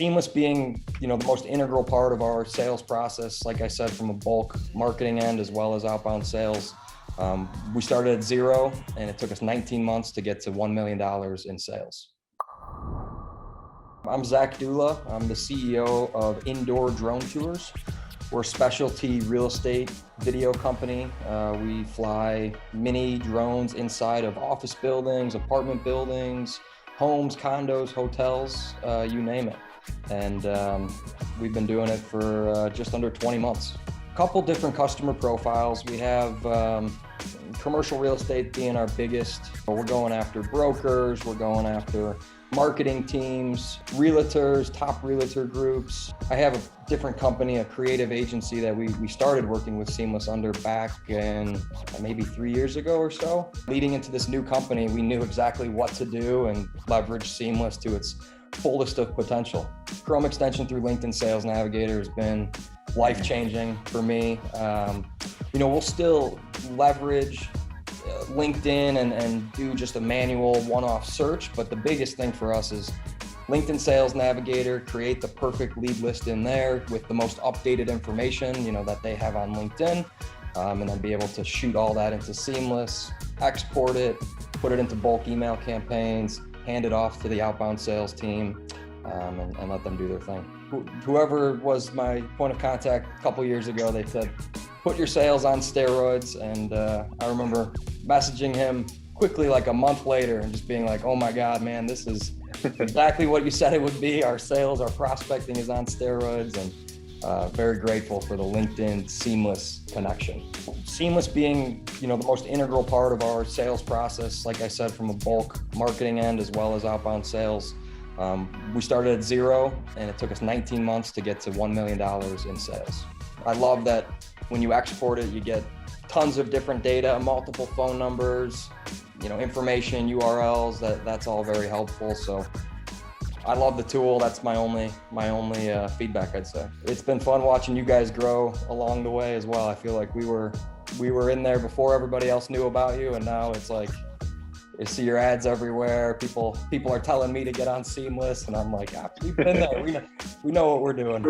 Seamless being, the most integral part of our sales process, like I said, from a bulk marketing end as well as outbound sales. We started at zero and it took us 19 months to get to $1 million in sales. I'm Dulla. I'm the CEO of Indoor Drone Tours. We're a specialty real estate video company. We fly mini drones inside of office buildings, apartment buildings, homes, condos, hotels, you name it. And we've been doing it for just under 20 months. A couple different customer profiles. We have commercial real estate being our biggest. We're going after brokers, we're going after marketing teams, realtors, top realtor groups. I have a different company, a creative agency that we started working with Seamless under back in maybe 3 years ago or so. Leading into this new company, we knew exactly what to do and leverage Seamless to its fullest of potential. Chrome extension through LinkedIn Sales Navigator has been life-changing for me. We'll still leverage LinkedIn and do just a manual one-off search, but the biggest thing for us is LinkedIn Sales Navigator, create the perfect lead list in there with the most updated information, that they have on LinkedIn, and then be able to shoot all that into Seamless, export it, put it into bulk email campaigns, hand it off to the outbound sales team, and let them do their thing. Whoever was my point of contact a couple years ago, they said, put your sales on steroids. And I remember messaging him quickly like a month later and just being like, oh my God, man, this is exactly what you said it would be. Our sales, our prospecting is on steroids, and very grateful for the LinkedIn Seamless connection. Seamless being, the most integral part of our sales process, like I said, from a bulk marketing end as well as outbound sales. We started at zero and it took us 19 months to get to $1 million in sales. I love that when you export it, you get tons of different data, multiple phone numbers, information, URLs, that's all very helpful. So I love the tool. That's my only feedback, I'd say. It's been fun watching you guys grow along the way as well. I feel like we were in there before everybody else knew about you, and now it's like, I see your ads everywhere. People are telling me to get on Seamless, and I'm like, we've been there. We know what we're doing.